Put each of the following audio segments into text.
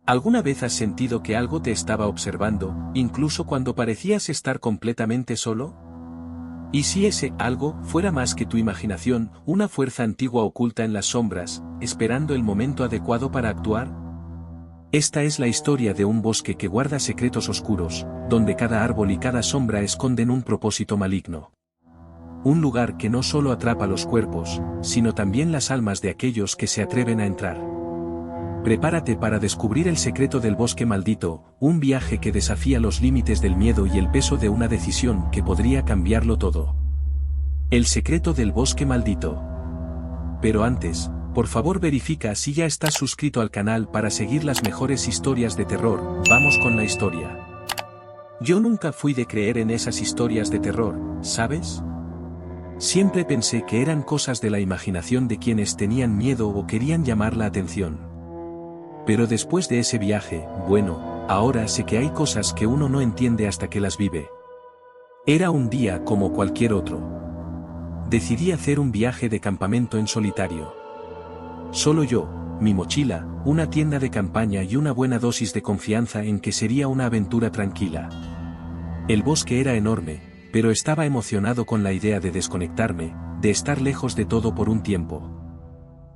¿Alguna vez has sentido que algo te estaba observando, incluso cuando parecías estar completamente solo? ¿Y si ese algo fuera más que tu imaginación, una fuerza antigua oculta en las sombras, esperando el momento adecuado para actuar? Esta es la historia de un bosque que guarda secretos oscuros, donde cada árbol y cada sombra esconden un propósito maligno. Un lugar que no solo atrapa los cuerpos, sino también las almas de aquellos que se atreven a entrar. Prepárate para descubrir el secreto del bosque maldito, un viaje que desafía los límites del miedo y el peso de una decisión que podría cambiarlo todo. El secreto del bosque maldito. Pero antes, por favor verifica si ya estás suscrito al canal para seguir las mejores historias de terror. Vamos con la historia. Yo nunca fui de creer en esas historias de terror, ¿sabes? Siempre pensé que eran cosas de la imaginación de quienes tenían miedo o querían llamar la atención. Pero después de ese viaje, bueno, ahora sé que hay cosas que uno no entiende hasta que las vive. Era un día como cualquier otro. Decidí hacer un viaje de campamento en solitario. Solo yo, mi mochila, una tienda de campaña y una buena dosis de confianza en que sería una aventura tranquila. El bosque era enorme, pero estaba emocionado con la idea de desconectarme, de estar lejos de todo por un tiempo.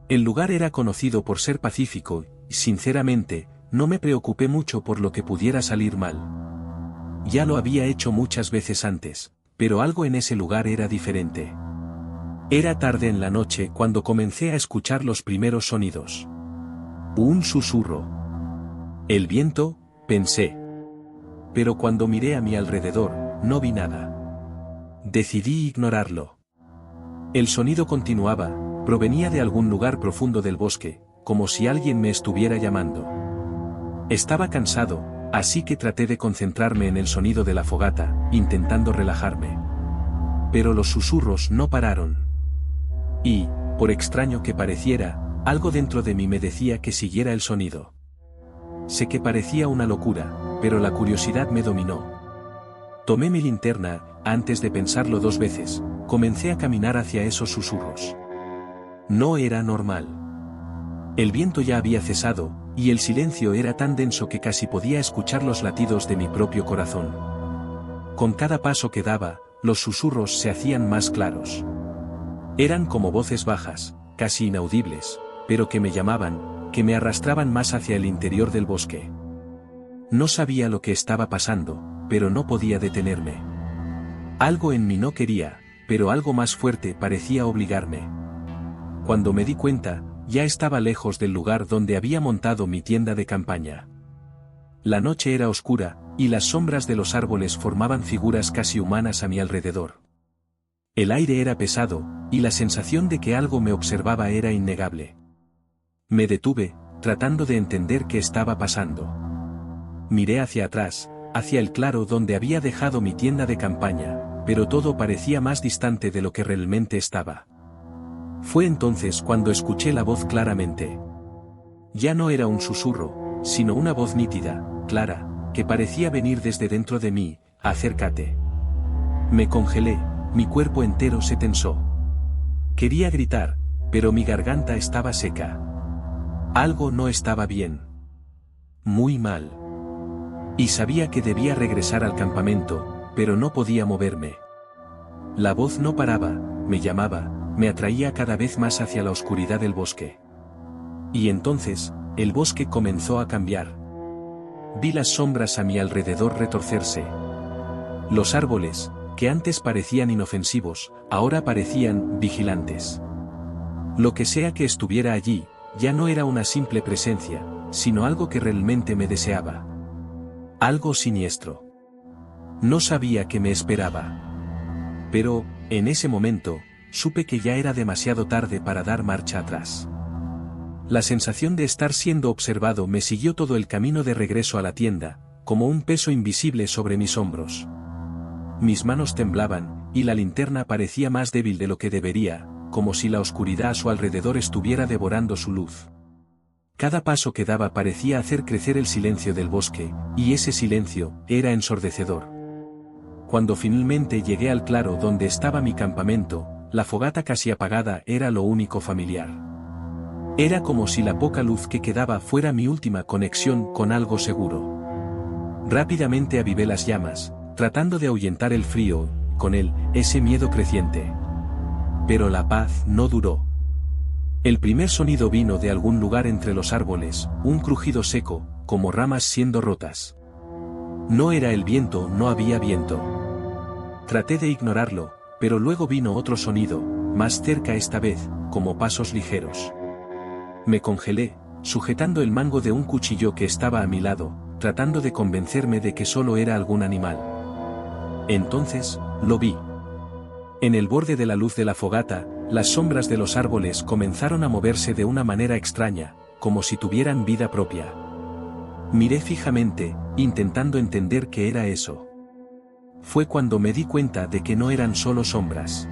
El lugar era conocido por ser pacífico, y sinceramente, no me preocupé mucho por lo que pudiera salir mal. Ya lo había hecho muchas veces antes, pero algo en ese lugar era diferente. Era tarde en la noche cuando comencé a escuchar los primeros sonidos. Un susurro. El viento, pensé. Pero cuando miré a mi alrededor, no vi nada. Decidí ignorarlo. El sonido continuaba, provenía de algún lugar profundo del bosque, como si alguien me estuviera llamando. Estaba cansado, así que traté de concentrarme en el sonido de la fogata, intentando relajarme. Pero los susurros no pararon. Y, por extraño que pareciera, algo dentro de mí me decía que siguiera el sonido. Sé que parecía una locura, pero la curiosidad me dominó. Tomé mi linterna, antes de pensarlo 2 veces, comencé a caminar hacia esos susurros. No era normal. El viento ya había cesado, y el silencio era tan denso que casi podía escuchar los latidos de mi propio corazón. Con cada paso que daba, los susurros se hacían más claros. Eran como voces bajas, casi inaudibles, pero que me llamaban, que me arrastraban más hacia el interior del bosque. No sabía lo que estaba pasando, pero no podía detenerme. Algo en mí no quería, pero algo más fuerte parecía obligarme. Cuando me di cuenta, ya estaba lejos del lugar donde había montado mi tienda de campaña. La noche era oscura, y las sombras de los árboles formaban figuras casi humanas a mi alrededor. El aire era pesado, y la sensación de que algo me observaba era innegable. Me detuve, tratando de entender qué estaba pasando. Miré hacia atrás, hacia el claro donde había dejado mi tienda de campaña, pero todo parecía más distante de lo que realmente estaba. Fue entonces cuando escuché la voz claramente. Ya no era un susurro, sino una voz nítida, clara, que parecía venir desde dentro de mí: acércate. Me congelé, mi cuerpo entero se tensó. Quería gritar, pero mi garganta estaba seca. Algo no estaba bien. Muy mal. Y sabía que debía regresar al campamento, pero no podía moverme. La voz no paraba, me llamaba, me atraía cada vez más hacia la oscuridad del bosque. Y entonces, el bosque comenzó a cambiar. Vi las sombras a mi alrededor retorcerse. Los árboles, que antes parecían inofensivos, ahora parecían vigilantes. Lo que sea que estuviera allí, ya no era una simple presencia, sino algo que realmente me deseaba. Algo siniestro. No sabía qué me esperaba. Pero, en ese momento, supe que ya era demasiado tarde para dar marcha atrás. La sensación de estar siendo observado me siguió todo el camino de regreso a la tienda, como un peso invisible sobre mis hombros. Mis manos temblaban, y la linterna parecía más débil de lo que debería, como si la oscuridad a su alrededor estuviera devorando su luz. Cada paso que daba parecía hacer crecer el silencio del bosque, y ese silencio era ensordecedor. Cuando finalmente llegué al claro donde estaba mi campamento, la fogata casi apagada era lo único familiar. Era como si la poca luz que quedaba fuera mi última conexión con algo seguro. Rápidamente avivé las llamas, tratando de ahuyentar el frío, con él, ese miedo creciente. Pero la paz no duró. El primer sonido vino de algún lugar entre los árboles, un crujido seco, como ramas siendo rotas. No era el viento, no había viento. Traté de ignorarlo, pero luego vino otro sonido, más cerca esta vez, como pasos ligeros. Me congelé, sujetando el mango de un cuchillo que estaba a mi lado, tratando de convencerme de que solo era algún animal. Entonces, lo vi. En el borde de la luz de la fogata, las sombras de los árboles comenzaron a moverse de una manera extraña, como si tuvieran vida propia. Miré fijamente, intentando entender qué era eso. Fue cuando me di cuenta de que no eran solo sombras.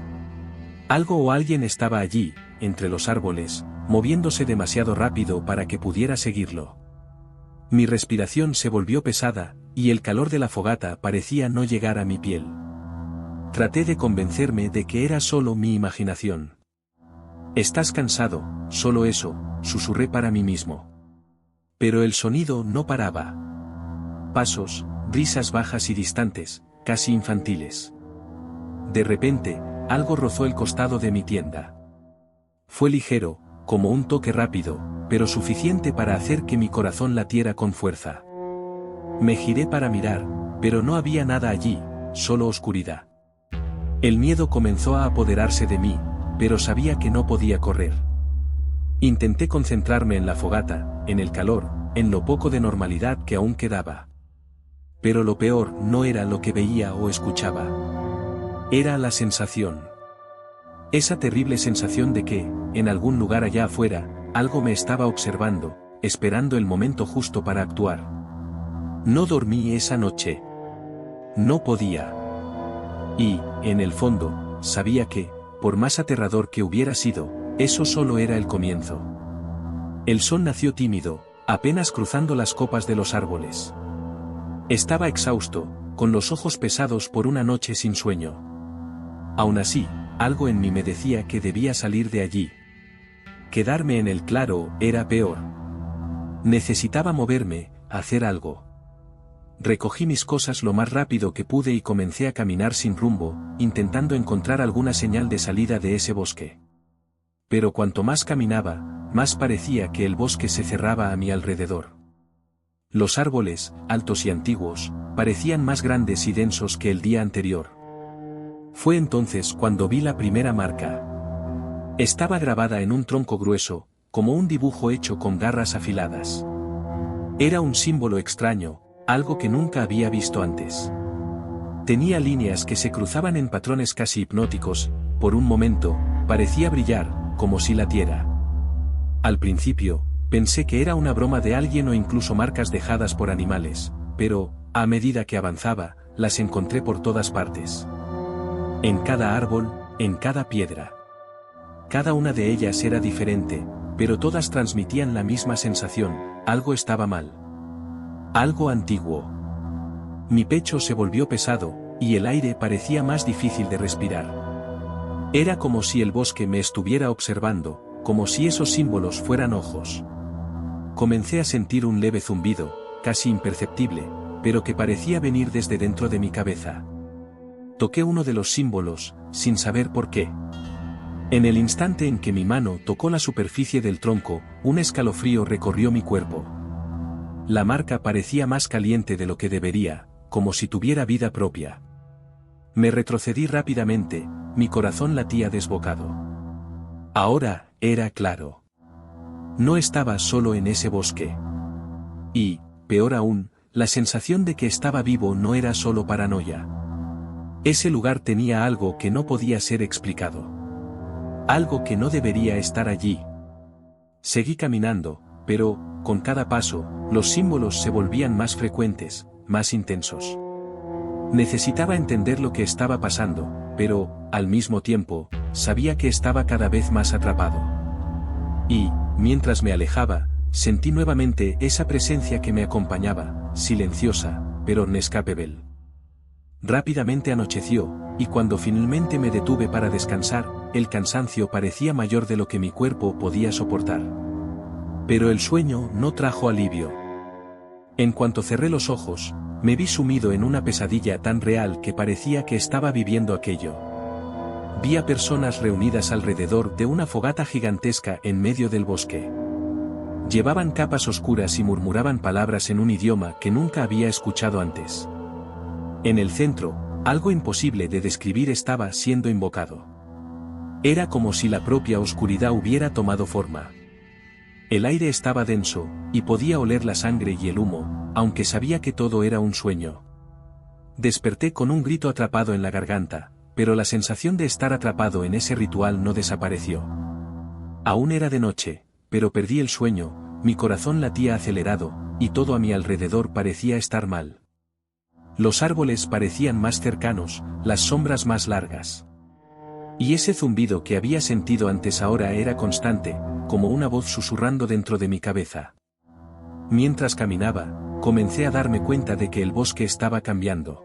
Algo o alguien estaba allí, entre los árboles, moviéndose demasiado rápido para que pudiera seguirlo. Mi respiración se volvió pesada, y el calor de la fogata parecía no llegar a mi piel. Traté de convencerme de que era solo mi imaginación. «Estás cansado, solo eso», susurré para mí mismo. Pero el sonido no paraba. Pasos, risas bajas y distantes, casi infantiles. De repente, algo rozó el costado de mi tienda. Fue ligero, como un toque rápido, pero suficiente para hacer que mi corazón latiera con fuerza. Me giré para mirar, pero no había nada allí, solo oscuridad. El miedo comenzó a apoderarse de mí, pero sabía que no podía correr. Intenté concentrarme en la fogata, en el calor, en lo poco de normalidad que aún quedaba. Pero lo peor no era lo que veía o escuchaba. Era la sensación. Esa terrible sensación de que, en algún lugar allá afuera, algo me estaba observando, esperando el momento justo para actuar. No dormí esa noche. No podía. Y, en el fondo, sabía que, por más aterrador que hubiera sido, eso solo era el comienzo. El sol nació tímido, apenas cruzando las copas de los árboles. Estaba exhausto, con los ojos pesados por una noche sin sueño. Aún así, algo en mí me decía que debía salir de allí. Quedarme en el claro era peor. Necesitaba moverme, hacer algo. Recogí mis cosas lo más rápido que pude y comencé a caminar sin rumbo, intentando encontrar alguna señal de salida de ese bosque. Pero cuanto más caminaba, más parecía que el bosque se cerraba a mi alrededor. Los árboles, altos y antiguos, parecían más grandes y densos que el día anterior. Fue entonces cuando vi la primera marca. Estaba grabada en un tronco grueso, como un dibujo hecho con garras afiladas. Era un símbolo extraño, algo que nunca había visto antes. Tenía líneas que se cruzaban en patrones casi hipnóticos, por un momento, parecía brillar, como si latiera. Al principio, pensé que era una broma de alguien o incluso marcas dejadas por animales, pero, a medida que avanzaba, las encontré por todas partes. En cada árbol, en cada piedra. Cada una de ellas era diferente, pero todas transmitían la misma sensación: algo estaba mal. Algo antiguo. Mi pecho se volvió pesado, y el aire parecía más difícil de respirar. Era como si el bosque me estuviera observando, como si esos símbolos fueran ojos. Comencé a sentir un leve zumbido, casi imperceptible, pero que parecía venir desde dentro de mi cabeza. Toqué uno de los símbolos, sin saber por qué. En el instante en que mi mano tocó la superficie del tronco, un escalofrío recorrió mi cuerpo. La marca parecía más caliente de lo que debería, como si tuviera vida propia. Me retrocedí rápidamente, mi corazón latía desbocado. Ahora, era claro. No estaba solo en ese bosque. Y, peor aún, la sensación de que estaba vivo no era solo paranoia. Ese lugar tenía algo que no podía ser explicado. Algo que no debería estar allí. Seguí caminando, pero, con cada paso, los símbolos se volvían más frecuentes, más intensos. Necesitaba entender lo que estaba pasando, pero, al mismo tiempo, sabía que estaba cada vez más atrapado. Y, mientras me alejaba, sentí nuevamente esa presencia que me acompañaba, silenciosa, pero inescapable. Rápidamente anocheció, y cuando finalmente me detuve para descansar, el cansancio parecía mayor de lo que mi cuerpo podía soportar. Pero el sueño no trajo alivio. En cuanto cerré los ojos, me vi sumido en una pesadilla tan real que parecía que estaba viviendo aquello. Vi a personas reunidas alrededor de una fogata gigantesca en medio del bosque. Llevaban capas oscuras y murmuraban palabras en un idioma que nunca había escuchado antes. En el centro, algo imposible de describir estaba siendo invocado. Era como si la propia oscuridad hubiera tomado forma. El aire estaba denso, y podía oler la sangre y el humo, aunque sabía que todo era un sueño. Desperté con un grito atrapado en la garganta, pero la sensación de estar atrapado en ese ritual no desapareció. Aún era de noche, pero perdí el sueño, mi corazón latía acelerado, y todo a mi alrededor parecía estar mal. Los árboles parecían más cercanos, las sombras más largas. Y ese zumbido que había sentido antes ahora era constante, como una voz susurrando dentro de mi cabeza. Mientras caminaba, comencé a darme cuenta de que el bosque estaba cambiando.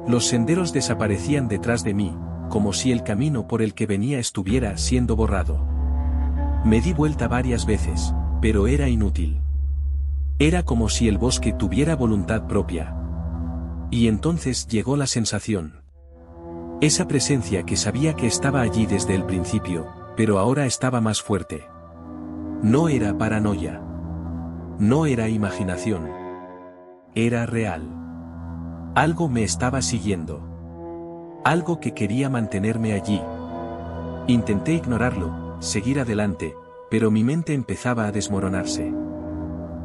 Los senderos desaparecían detrás de mí, como si el camino por el que venía estuviera siendo borrado. Me di vuelta varias veces, pero era inútil. Era como si el bosque tuviera voluntad propia. Y entonces llegó la sensación. Esa presencia que sabía que estaba allí desde el principio, pero ahora estaba más fuerte. No era paranoia. No era imaginación. Era real. Algo me estaba siguiendo. Algo que quería mantenerme allí. Intenté ignorarlo, seguir adelante, pero mi mente empezaba a desmoronarse.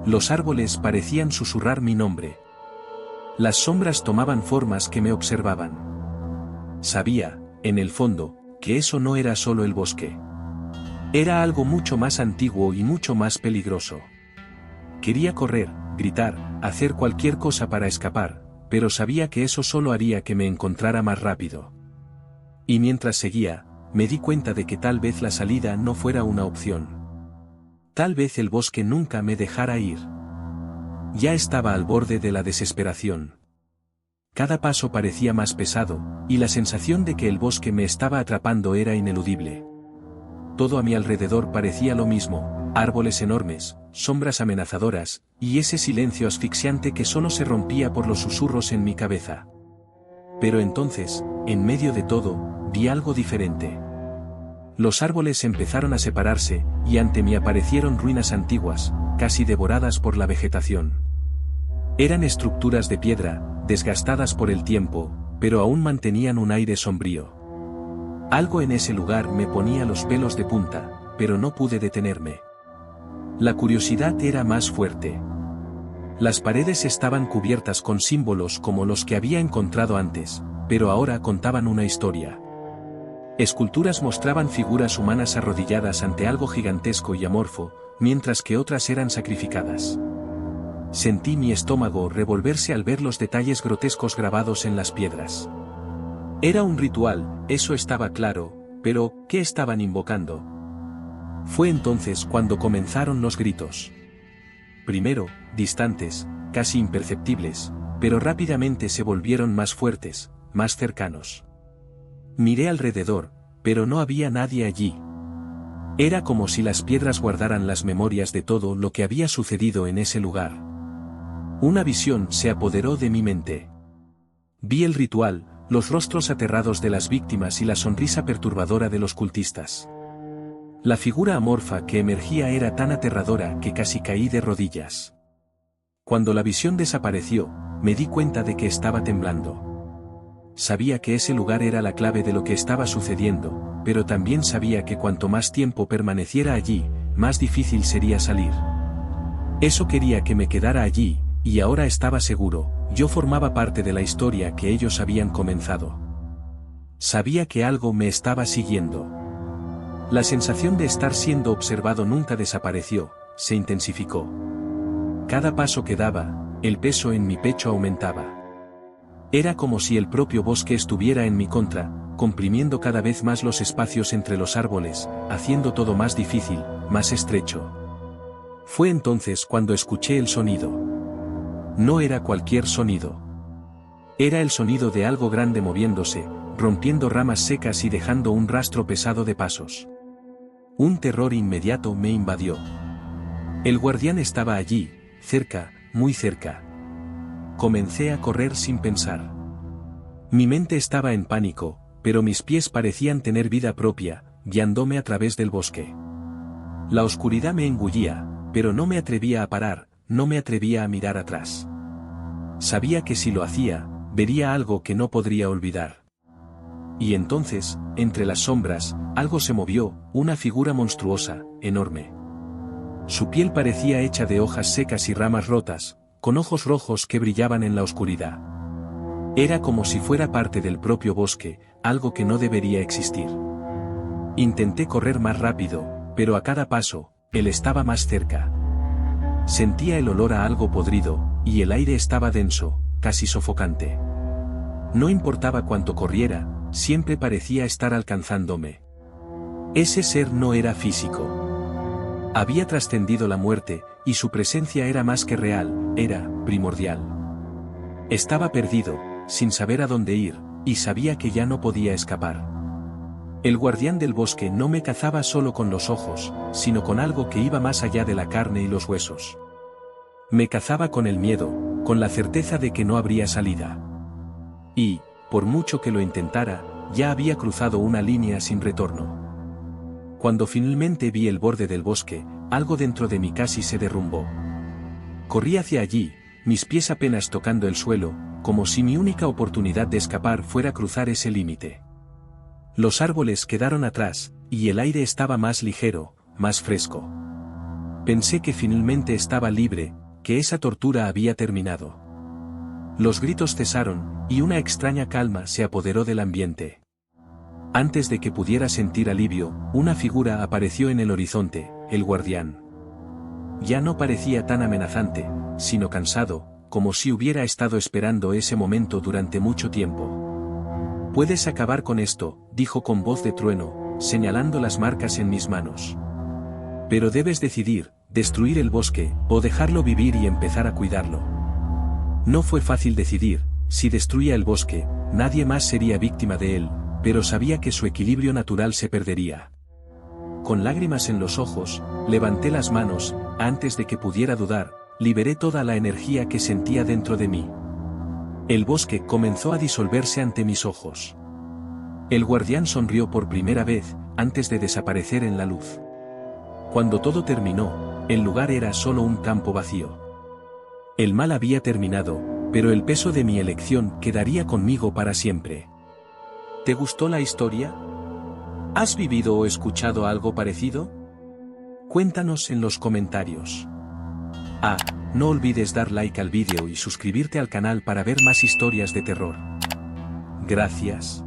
Los árboles parecían susurrar mi nombre. Las sombras tomaban formas que me observaban. Sabía, en el fondo, que eso no era solo el bosque. Era algo mucho más antiguo y mucho más peligroso. Quería correr, gritar, hacer cualquier cosa para escapar, pero sabía que eso solo haría que me encontrara más rápido. Y mientras seguía, me di cuenta de que tal vez la salida no fuera una opción. Tal vez el bosque nunca me dejara ir. Ya estaba al borde de la desesperación. Cada paso parecía más pesado, y la sensación de que el bosque me estaba atrapando era ineludible. Todo a mi alrededor parecía lo mismo, árboles enormes, sombras amenazadoras, y ese silencio asfixiante que solo se rompía por los susurros en mi cabeza. Pero entonces, en medio de todo, vi algo diferente. Los árboles empezaron a separarse, y ante mí aparecieron ruinas antiguas, casi devoradas por la vegetación. Eran estructuras de piedra, desgastadas por el tiempo, pero aún mantenían un aire sombrío. Algo en ese lugar me ponía los pelos de punta, pero no pude detenerme. La curiosidad era más fuerte. Las paredes estaban cubiertas con símbolos como los que había encontrado antes, pero ahora contaban una historia. Esculturas mostraban figuras humanas arrodilladas ante algo gigantesco y amorfo, mientras que otras eran sacrificadas. Sentí mi estómago revolverse al ver los detalles grotescos grabados en las piedras. Era un ritual, eso estaba claro, pero ¿qué estaban invocando? Fue entonces cuando comenzaron los gritos. Primero, distantes, casi imperceptibles, pero rápidamente se volvieron más fuertes, más cercanos. Miré alrededor, pero no había nadie allí. Era como si las piedras guardaran las memorias de todo lo que había sucedido en ese lugar. Una visión se apoderó de mi mente. Vi el ritual, los rostros aterrados de las víctimas y la sonrisa perturbadora de los cultistas. La figura amorfa que emergía era tan aterradora que casi caí de rodillas. Cuando la visión desapareció, me di cuenta de que estaba temblando. Sabía que ese lugar era la clave de lo que estaba sucediendo, pero también sabía que cuanto más tiempo permaneciera allí, más difícil sería salir. Eso quería que me quedara allí, y ahora estaba seguro, yo formaba parte de la historia que ellos habían comenzado. Sabía que algo me estaba siguiendo. La sensación de estar siendo observado nunca desapareció, se intensificó. Cada paso que daba, el peso en mi pecho aumentaba. Era como si el propio bosque estuviera en mi contra, comprimiendo cada vez más los espacios entre los árboles, haciendo todo más difícil, más estrecho. Fue entonces cuando escuché el sonido. No era cualquier sonido. Era el sonido de algo grande moviéndose, rompiendo ramas secas y dejando un rastro pesado de pasos. Un terror inmediato me invadió. El guardián estaba allí, cerca, muy cerca. Comencé a correr sin pensar. Mi mente estaba en pánico, pero mis pies parecían tener vida propia, guiándome a través del bosque. La oscuridad me engullía, pero no me atrevía a parar, no me atrevía a mirar atrás. Sabía que si lo hacía, vería algo que no podría olvidar. Y entonces, entre las sombras, algo se movió, una figura monstruosa, enorme. Su piel parecía hecha de hojas secas y ramas rotas, con ojos rojos que brillaban en la oscuridad. Era como si fuera parte del propio bosque, algo que no debería existir. Intenté correr más rápido, pero a cada paso, él estaba más cerca. Sentía el olor a algo podrido, y el aire estaba denso, casi sofocante. No importaba cuánto corriera, siempre parecía estar alcanzándome. Ese ser no era físico. Había trascendido la muerte, y su presencia era más que real, era primordial. Estaba perdido, sin saber a dónde ir, y sabía que ya no podía escapar. El guardián del bosque no me cazaba solo con los ojos, sino con algo que iba más allá de la carne y los huesos. Me cazaba con el miedo, con la certeza de que no habría salida. Y, por mucho que lo intentara, ya había cruzado una línea sin retorno. Cuando finalmente vi el borde del bosque, algo dentro de mí casi se derrumbó. Corrí hacia allí, mis pies apenas tocando el suelo, como si mi única oportunidad de escapar fuera cruzar ese límite. Los árboles quedaron atrás, y el aire estaba más ligero, más fresco. Pensé que finalmente estaba libre, que esa tortura había terminado. Los gritos cesaron, y una extraña calma se apoderó del ambiente. Antes de que pudiera sentir alivio, una figura apareció en el horizonte, el guardián. Ya no parecía tan amenazante, sino cansado, como si hubiera estado esperando ese momento durante mucho tiempo. «Puedes acabar con esto», dijo con voz de trueno, señalando las marcas en mis manos. «Pero debes decidir, destruir el bosque, o dejarlo vivir y empezar a cuidarlo». No fue fácil decidir. Si destruía el bosque, nadie más sería víctima de él, pero sabía que su equilibrio natural se perdería. Con lágrimas en los ojos, levanté las manos, antes de que pudiera dudar, liberé toda la energía que sentía dentro de mí. El bosque comenzó a disolverse ante mis ojos. El guardián sonrió por primera vez, antes de desaparecer en la luz. Cuando todo terminó, el lugar era solo un campo vacío. El mal había terminado, pero el peso de mi elección quedaría conmigo para siempre. ¿Te gustó la historia? ¿Has vivido o escuchado algo parecido? Cuéntanos en los comentarios. No olvides dar like al vídeo y suscribirte al canal para ver más historias de terror. Gracias.